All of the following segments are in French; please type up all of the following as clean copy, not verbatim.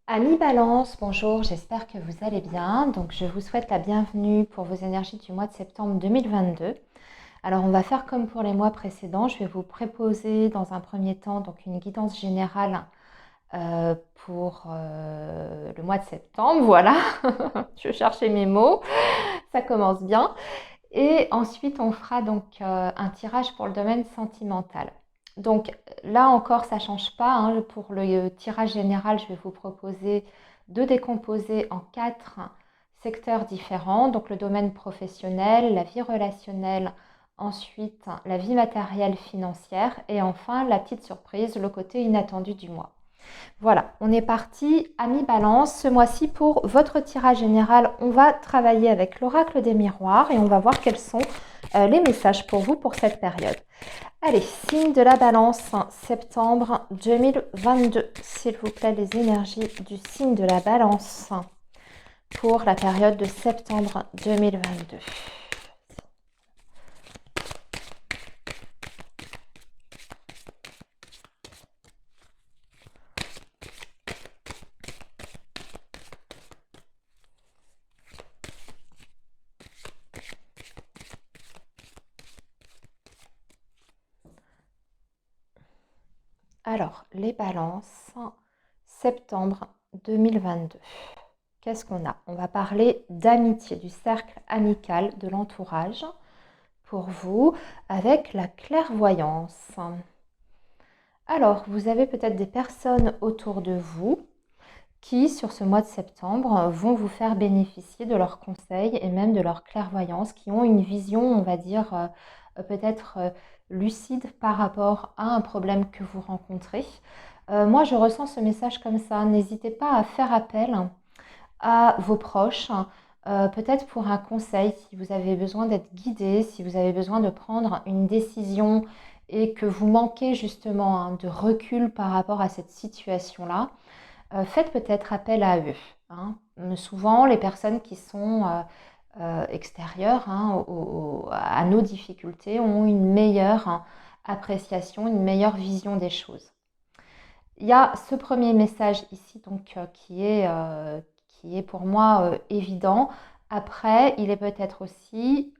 Amis Balance, bonjour, j'espère que vous allez bien. Donc, je vous souhaite la bienvenue pour vos énergies du mois de septembre 2022. Alors, on va faire comme pour les mois précédents. Je vais vous proposer dans un premier temps donc une guidance générale pour le mois de septembre. Voilà, je cherchais mes mots, ça commence bien. Et ensuite, on fera donc un tirage pour le domaine sentimental. Donc là encore, ça ne change pas, hein. Pour le tirage général, je vais vous proposer de décomposer en 4 secteurs différents. Donc le domaine professionnel, la vie relationnelle, ensuite la vie matérielle financière et enfin la petite surprise, le côté inattendu du mois. Voilà, on est parti à mi-balance. Ce mois-ci, pour votre tirage général, on va travailler avec l'oracle des miroirs et on va voir quels sont les messages pour vous pour cette période. Allez, signe de la balance, septembre 2022. S'il vous plaît, les énergies du signe de la balance pour la période de septembre 2022. Alors, les balances, septembre 2022. Qu'est-ce qu'on a? On va parler d'amitié, du cercle amical, de l'entourage pour vous avec la clairvoyance. Alors, vous avez peut-être des personnes autour de vous qui, sur ce mois de septembre, vont vous faire bénéficier de leurs conseils et même de leur clairvoyance, qui ont une vision, on va dire, peut-être lucide par rapport à un problème que vous rencontrez. Moi, je ressens ce message comme ça. N'hésitez pas à faire appel à vos proches, peut-être pour un conseil, si vous avez besoin d'être guidé, si vous avez besoin de prendre une décision et que vous manquez justement de recul par rapport à cette situation-là. Faites peut-être appel à eux, hein. Souvent, les personnes qui sont extérieures, hein, à nos difficultés ont une meilleure appréciation, une meilleure vision des choses. Il y a ce premier message ici donc qui est pour moi évident. Après, il est peut-être aussi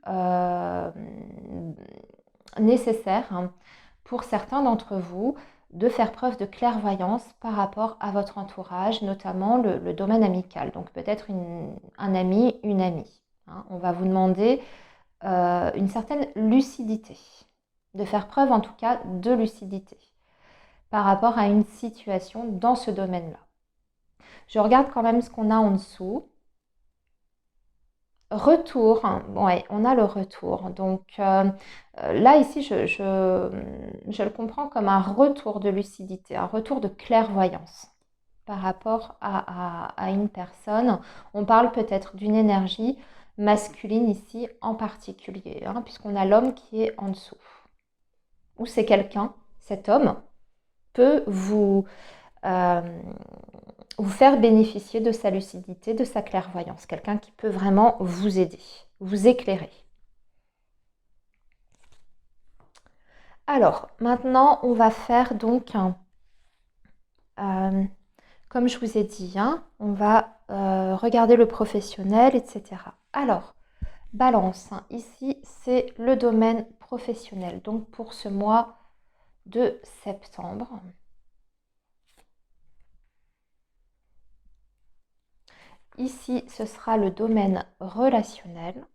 nécessaire, hein, pour certains d'entre vous de faire preuve de clairvoyance par rapport à votre entourage, notamment le domaine amical. Donc peut-être un ami, une amie, hein. On va vous demander une certaine lucidité, de faire preuve en tout cas de lucidité par rapport à une situation dans ce domaine-là. Je regarde quand même ce qu'on a en dessous. Retour, ouais, on a le retour. Donc là, ici, je le comprends comme un retour de lucidité, un retour de clairvoyance par rapport à une personne. On parle peut-être d'une énergie masculine ici en particulier, hein, puisqu'on a l'homme qui est en dessous. Ou c'est quelqu'un, cet homme, peut euh, vous faire bénéficier de sa lucidité, de sa clairvoyance. Quelqu'un qui peut vraiment vous aider, vous éclairer. Alors, maintenant, on va faire donc, comme je vous ai dit, hein, on va regarder le professionnel, etc. Alors, balance, hein, ici, c'est le domaine professionnel. Donc, pour ce mois de septembre. Ici, ce sera le domaine relationnel.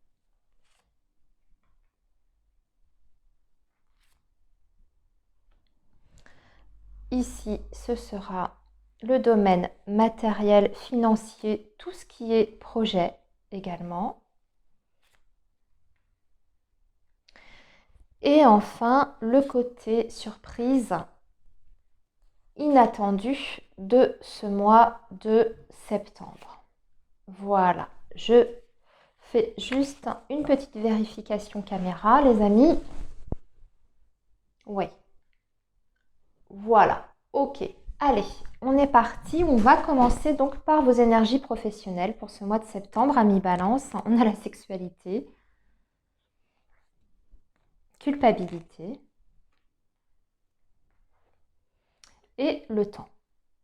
Ici, ce sera le domaine matériel, financier, tout ce qui est projet également. Et enfin, le côté surprise inattendu de ce mois de septembre. Voilà, je fais juste une petite vérification caméra, les amis. Oui, voilà, ok. Allez, on est parti. On va commencer donc par vos énergies professionnelles pour ce mois de septembre à mi-balance. On a la sexualité, culpabilité et le temps.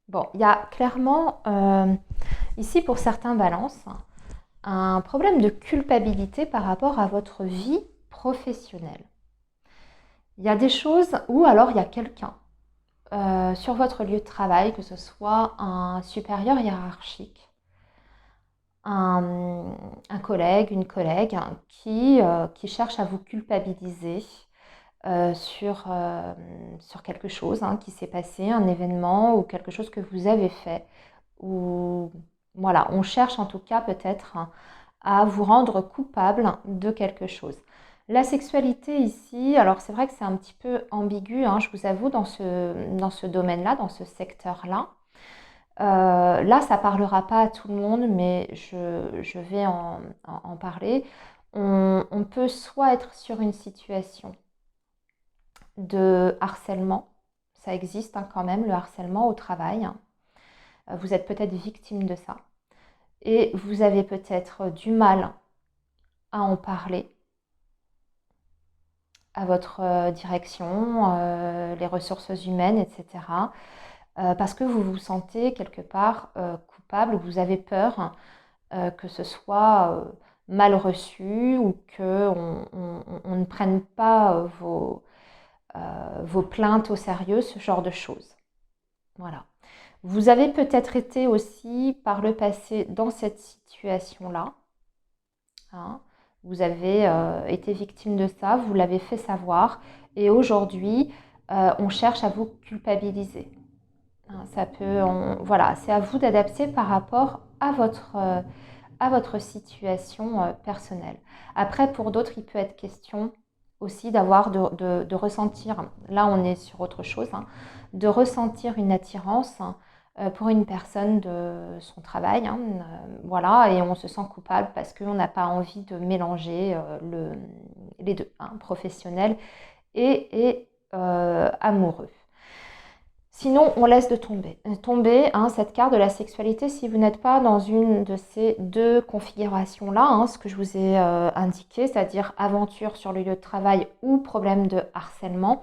Bon, il y a clairement ici pour certains balances un problème de culpabilité par rapport à votre vie professionnelle. Il y a des choses ou alors il y a quelqu'un sur votre lieu de travail, que ce soit un supérieur hiérarchique, un collègue, une collègue qui cherche à vous culpabiliser sur quelque chose qui s'est passé, un événement ou quelque chose que vous avez fait. Ou voilà, on cherche en tout cas peut-être à vous rendre coupable de quelque chose. La sexualité ici, alors c'est vrai que c'est un petit peu ambigu, je vous avoue, dans ce domaine-là, dans ce secteur-là. Là, ça ne parlera pas à tout le monde, mais je vais en parler. On peut soit être sur une situation de harcèlement, ça existe quand même, le harcèlement au travail. Vous êtes peut-être victime de ça. Et vous avez peut-être du mal à en parler à votre direction, les ressources humaines, etc. Parce que vous vous sentez quelque part coupable, vous avez peur que ce soit mal reçu ou qu'on ne prenne pas vos plaintes au sérieux, ce genre de choses. Voilà. Vous avez peut-être été aussi par le passé dans cette situation-là. Vous avez été victime de ça, vous l'avez fait savoir et aujourd'hui, on cherche à vous culpabiliser. Voilà, c'est à vous d'adapter par rapport à votre situation personnelle. Après, pour d'autres, il peut être question aussi de ressentir, là on est sur autre chose, de ressentir une attirance pour une personne de son travail. Voilà, et on se sent coupable parce qu'on n'a pas envie de mélanger les deux, professionnel et amoureux. Sinon, on laisse de tomber cette carte de la sexualité si vous n'êtes pas dans une de ces deux configurations-là, ce que je vous ai indiqué, c'est-à-dire aventure sur le lieu de travail ou problème de harcèlement.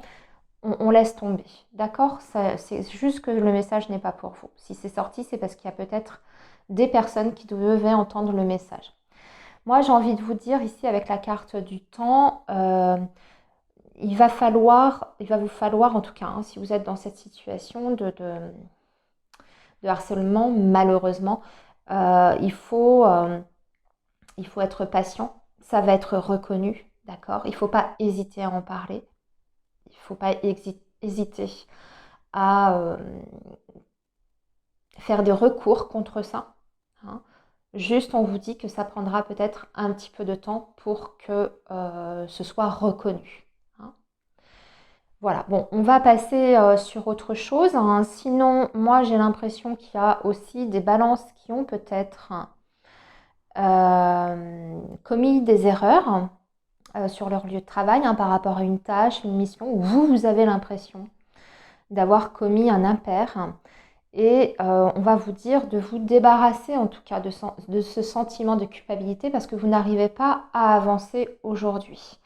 On laisse tomber, d'accord? C'est juste que le message n'est pas pour vous. Si c'est sorti, c'est parce qu'il y a peut-être des personnes qui devaient entendre le message. Moi, j'ai envie de vous dire ici avec la carte du temps, il va vous falloir en tout cas, si vous êtes dans cette situation de harcèlement, malheureusement, il faut être patient. Ça va être reconnu, d'accord? Il ne faut pas hésiter à en parler. Il ne faut pas hésiter à faire des recours contre ça. Juste, on vous dit que ça prendra peut-être un petit peu de temps pour que ce soit reconnu. Voilà, bon, on va passer sur autre chose. Sinon, moi, j'ai l'impression qu'il y a aussi des balances qui ont peut-être commis des erreurs sur leur lieu de travail par rapport à une tâche, une mission, où vous avez l'impression d'avoir commis un impair. Et on va vous dire de vous débarrasser en tout cas de ce sentiment de culpabilité parce que vous n'arrivez pas à avancer aujourd'hui.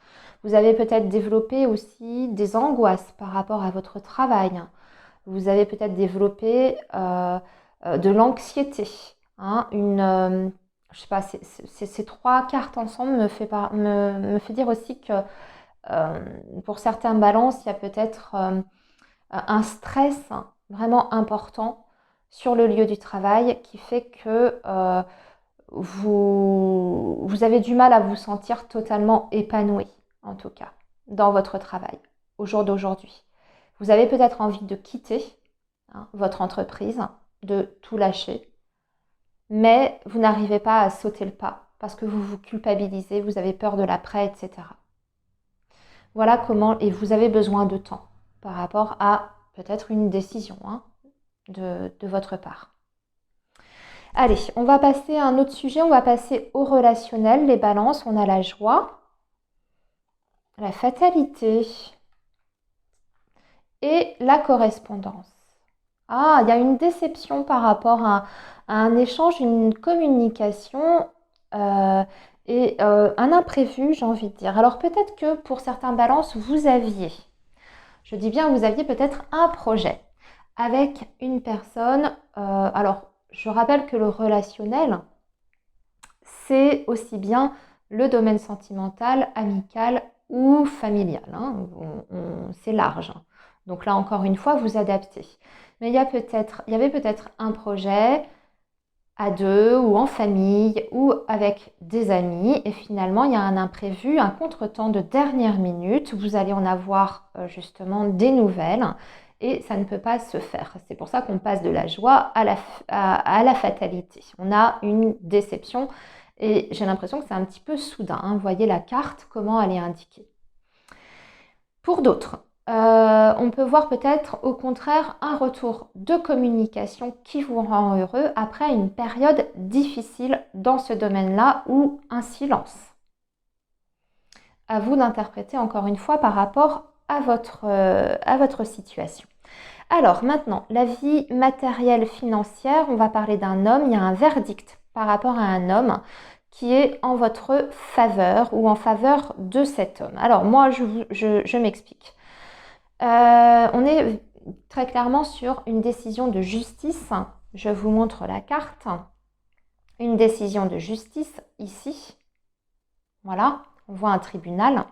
Vous avez peut-être développé aussi des angoisses par rapport à votre travail. Vous avez peut-être développé de l'anxiété. Je sais pas, ces trois cartes ensemble me fait dire aussi que pour certains balances, il y a peut-être un stress vraiment important sur le lieu du travail qui fait que vous avez du mal à vous sentir totalement épanoui, en tout cas, dans votre travail, au jour d'aujourd'hui. Vous avez peut-être envie de quitter votre entreprise, de tout lâcher, mais vous n'arrivez pas à sauter le pas parce que vous vous culpabilisez, vous avez peur de l'après, etc. Voilà comment, et vous avez besoin de temps par rapport à peut-être une décision de votre part. Allez, on va passer à un autre sujet, on va passer au relationnel, les balances, on a la joie, la fatalité et la correspondance. Ah, il y a une déception par rapport à un échange, une communication et un imprévu, j'ai envie de dire. Alors peut-être que pour certains balances, je dis bien vous aviez peut-être un projet avec une personne. Alors, je rappelle que le relationnel, c'est aussi bien le domaine sentimental, amical ou familial. Hein. C'est large. Donc là, encore une fois, vous adaptez. Mais il y avait peut-être un projet à deux ou en famille ou avec des amis et finalement il y a un imprévu, un contretemps de dernière minute, vous allez en avoir justement des nouvelles et ça ne peut pas se faire. C'est pour ça qu'on passe de la joie à la fatalité. On a une déception et j'ai l'impression que c'est un petit peu soudain. Hein. Vous voyez la carte, comment elle est indiquée. Pour d'autres, on peut voir peut-être au contraire un retour de communication qui vous rend heureux après une période difficile dans ce domaine-là ou un silence. À vous d'interpréter encore une fois par rapport à votre situation. Alors maintenant, la vie matérielle financière, on va parler d'un homme, il y a un verdict par rapport à un homme qui est en votre faveur ou en faveur de cet homme. Alors moi, je m'explique. On est très clairement sur une décision de justice. Je vous montre la carte. Une décision de justice ici. Voilà, on voit un tribunal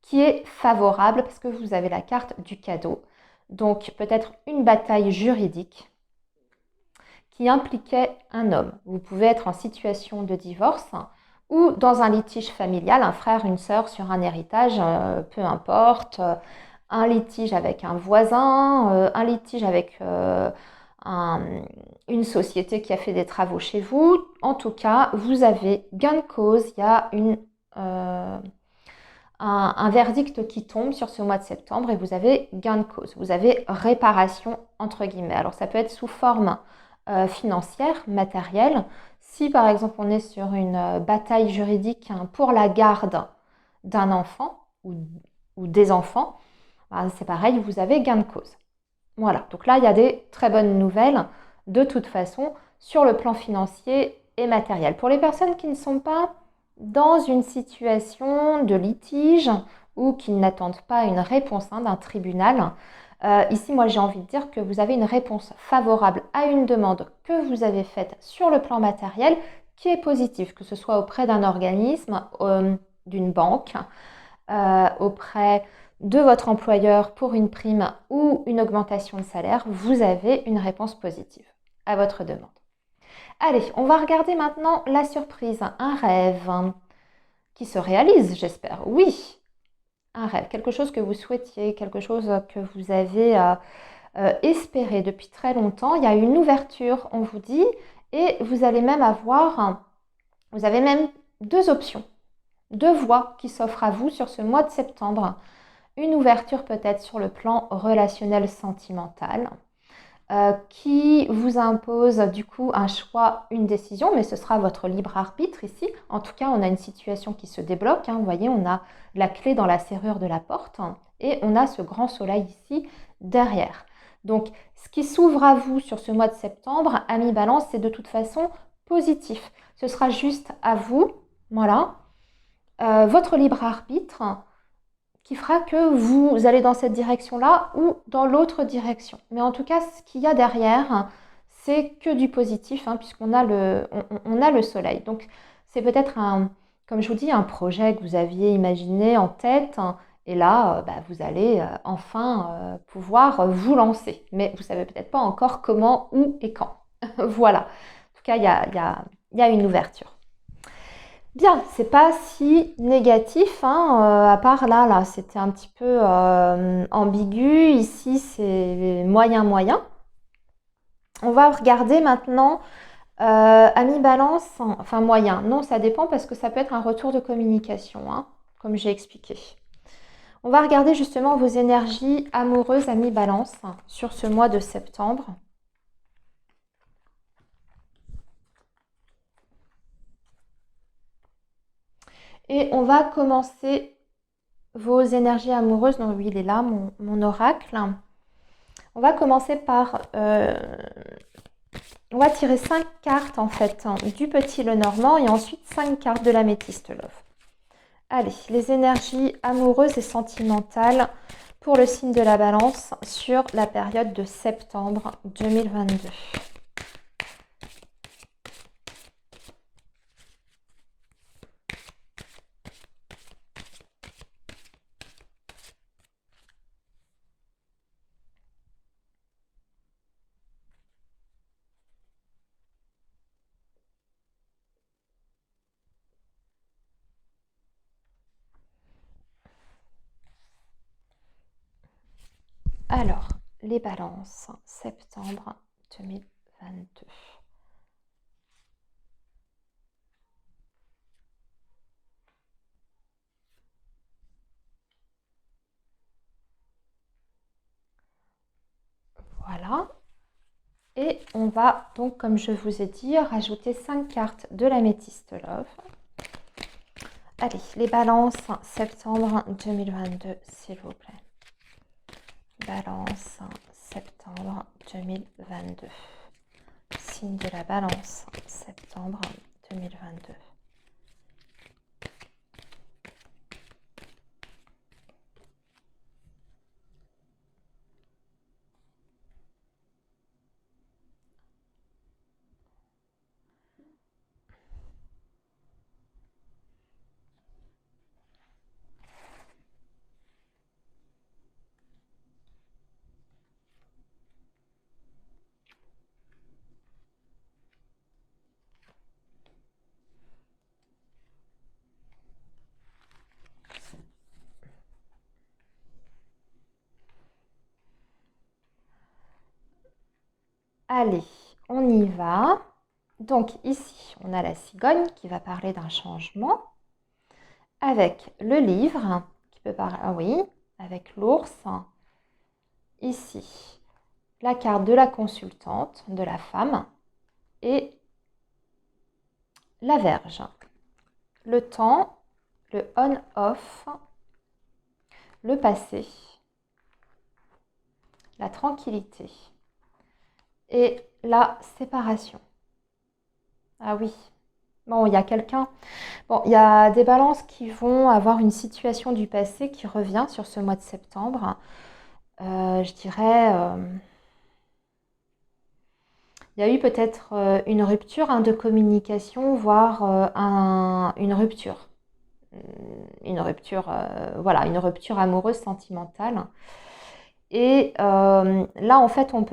qui est favorable parce que vous avez la carte du cadeau. Donc peut-être une bataille juridique qui impliquait un homme. Vous pouvez être en situation de divorce ou dans un litige familial, un frère, une sœur sur un héritage, peu importe, un litige avec un voisin, un litige avec une société qui a fait des travaux chez vous. En tout cas, vous avez gain de cause, il y a un verdict qui tombe sur ce mois de septembre et vous avez gain de cause. Vous avez réparation entre guillemets. Alors ça peut être sous forme financière, matérielle. Si par exemple on est sur une bataille juridique pour la garde d'un enfant ou des enfants, c'est pareil, vous avez gain de cause. Voilà, donc là il y a des très bonnes nouvelles de toute façon sur le plan financier et matériel. Pour les personnes qui ne sont pas dans une situation de litige ou qui n'attendent pas une réponse d'un tribunal, ici, moi, j'ai envie de dire que vous avez une réponse favorable à une demande que vous avez faite sur le plan matériel qui est positive, que ce soit auprès d'un organisme, d'une banque, auprès de votre employeur pour une prime ou une augmentation de salaire, vous avez une réponse positive à votre demande. Allez, on va regarder maintenant la surprise, un rêve qui se réalise, j'espère. Oui, un rêve, quelque chose que vous souhaitiez, quelque chose que vous avez espéré depuis très longtemps. Il y a une ouverture, on vous dit, et vous allez même vous avez même deux options, deux voies qui s'offrent à vous sur ce mois de septembre. Une ouverture peut-être sur le plan relationnel sentimental, qui vous impose du coup un choix, une décision, mais ce sera votre libre arbitre ici. En tout cas, on a une situation qui se débloque. Vous voyez, on a la clé dans la serrure de la porte et on a ce grand soleil ici derrière. Donc, ce qui s'ouvre à vous sur ce mois de septembre, Amis Balance, c'est de toute façon positif. Ce sera juste à vous, voilà, votre libre arbitre qui fera que vous allez dans cette direction-là ou dans l'autre direction. Mais en tout cas, ce qu'il y a derrière, c'est que du positif, puisqu'on a on a le soleil. Donc, c'est peut-être comme je vous dis, un projet que vous aviez imaginé en tête. Et là, vous allez enfin pouvoir vous lancer. Mais vous ne savez peut-être pas encore comment, où et quand. Voilà. En tout cas, il y a une ouverture. Bien, c'est pas si négatif, à part là, c'était un petit peu ambigu. Ici, c'est moyen. On va regarder maintenant Amis Balance, enfin moyen. Non, ça dépend parce que ça peut être un retour de communication, comme j'ai expliqué. On va regarder justement vos énergies amoureuses, Amis Balance, sur ce mois de septembre. Et on va commencer vos énergies amoureuses. Non, oui, il est là, mon oracle. On va commencer par... on va tirer 5 cartes en fait du petit Lenormand et ensuite 5 cartes de l'améthyste love. Allez, les énergies amoureuses et sentimentales pour le signe de la Balance sur la période de septembre 2022. Alors, les balances, septembre 2022. Voilà. Et on va donc, comme je vous ai dit, rajouter 5 cartes de l'améthyste Love. Allez, les balances, septembre 2022, s'il vous plaît. Balance, septembre 2022. Signe de la Balance, septembre 2022. Allez, on y va. Donc ici, on a la cigogne qui va parler d'un changement, avec le livre qui peut parler, ah oui, avec l'ours. Ici, la carte de la consultante, de la femme, et la Vierge. Le temps, le on-off, le passé, la tranquillité et la séparation. Ah oui, bon, il y a quelqu'un. Bon, il y a des balances qui vont avoir une situation du passé qui revient sur ce mois de septembre. Je dirais, il y a eu peut-être une rupture de communication, voire une rupture. Voilà, une rupture amoureuse, sentimentale. Et là, en fait, on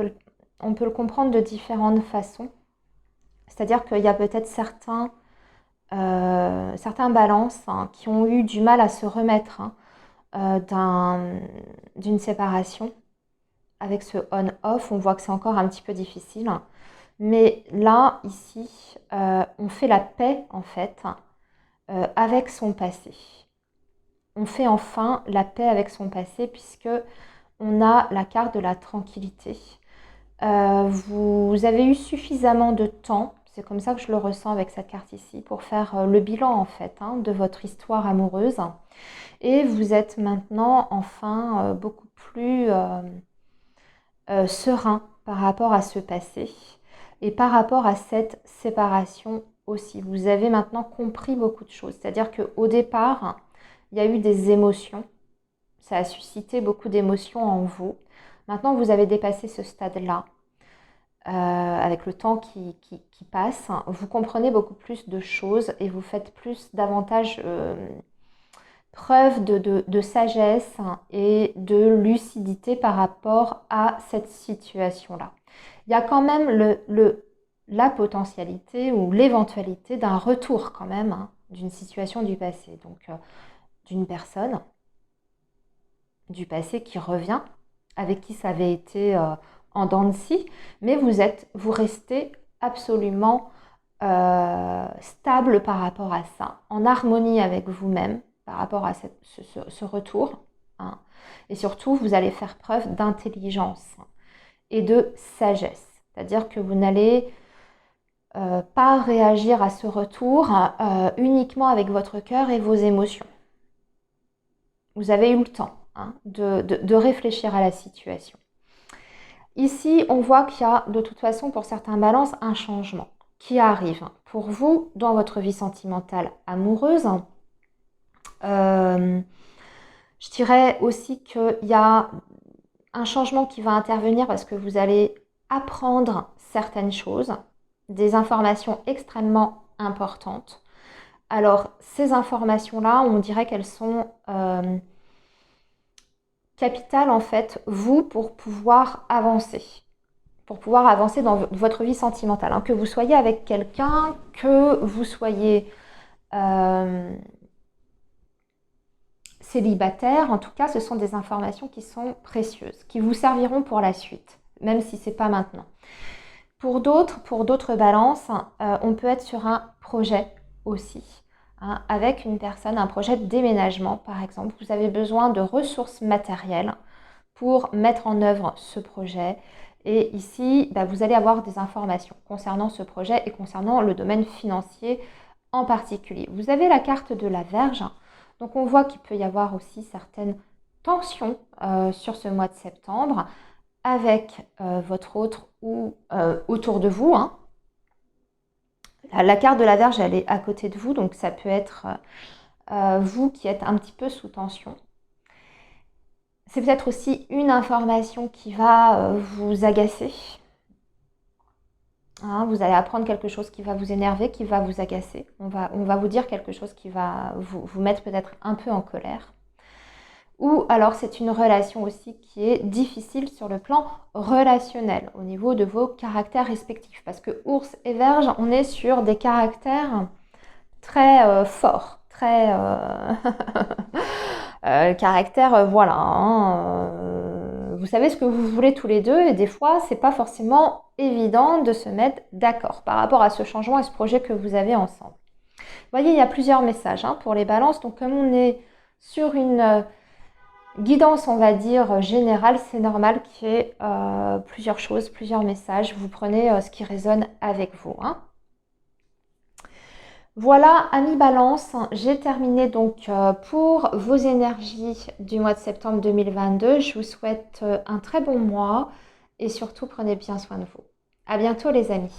peut le comprendre de différentes façons. C'est-à-dire qu'il y a peut-être certains balances qui ont eu du mal à se remettre d'une séparation. Avec ce on-off, on voit que c'est encore un petit peu difficile. Mais là, ici, on fait la paix, en fait, avec son passé. On fait enfin la paix avec son passé puisque on a la carte de la tranquillité. Vous avez eu suffisamment de temps, c'est comme ça que je le ressens avec cette carte ici, pour faire le bilan en fait de votre histoire amoureuse. Et vous êtes maintenant enfin beaucoup plus serein par rapport à ce passé et par rapport à cette séparation aussi. Vous avez maintenant compris beaucoup de choses. C'est-à-dire qu'au départ, il y a eu des émotions. Ça a suscité beaucoup d'émotions en vous. Maintenant, vous avez dépassé ce stade-là. Avec le temps qui passe, vous comprenez beaucoup plus de choses et vous faites davantage preuve de sagesse et de lucidité par rapport à cette situation-là. Il y a quand même la potentialité ou l'éventualité d'un retour quand même d'une situation du passé, donc d'une personne du passé qui revient, avec qui ça avait été en dents de scie, mais vous restez absolument stable par rapport à ça, en harmonie avec vous-même par rapport à ce retour. Et surtout, vous allez faire preuve d'intelligence et de sagesse. C'est-à-dire que vous n'allez pas réagir à ce retour uniquement avec votre cœur et vos émotions. Vous avez eu le temps de réfléchir à la situation. Ici, on voit qu'il y a de toute façon pour certains balances un changement qui arrive pour vous dans votre vie sentimentale amoureuse. Je dirais aussi qu'il y a un changement qui va intervenir parce que vous allez apprendre certaines choses, des informations extrêmement importantes. Alors, ces informations-là, on dirait qu'elles sont capitales en fait, vous, pour pouvoir avancer. Pour pouvoir avancer dans votre vie sentimentale. Hein. Que vous soyez avec quelqu'un, que vous soyez célibataire, en tout cas, ce sont des informations qui sont précieuses, qui vous serviront pour la suite, même si ce n'est pas maintenant. Pour d'autres balances, on peut être sur un projet aussi, hein, avec une personne, un projet de déménagement par exemple. Vous avez besoin de ressources matérielles pour mettre en œuvre ce projet. Et ici, vous allez avoir des informations concernant ce projet et concernant le domaine financier en particulier. Vous avez la carte de la Vierge, donc on voit qu'il peut y avoir aussi certaines tensions sur ce mois de septembre avec votre autre ou autour de vous. Hein. La carte de la Vierge, elle est à côté de vous, donc ça peut être vous qui êtes un petit peu sous tension. C'est peut-être aussi une information qui va vous agacer. Hein, vous allez apprendre quelque chose qui va vous énerver, qui va vous agacer. On va vous dire quelque chose qui va vous mettre peut-être un peu en colère. Ou alors c'est une relation aussi qui est difficile sur le plan relationnel, au niveau de vos caractères respectifs. Parce que Ours et Vierge, on est sur des caractères très forts, très... caractère, voilà. Hein, vous savez ce que vous voulez tous les deux et des fois, c'est pas forcément évident de se mettre d'accord par rapport à ce changement et ce projet que vous avez ensemble. Vous voyez, il y a plusieurs messages hein, pour les balances. Donc, comme on est sur une guidance, on va dire, générale, c'est normal qu'il y ait plusieurs choses, plusieurs messages. Vous prenez ce qui résonne avec vous. Hein. Voilà, amis Balance, j'ai terminé donc pour vos énergies du mois de septembre 2022. Je vous souhaite un très bon mois et surtout prenez bien soin de vous. À bientôt les amis.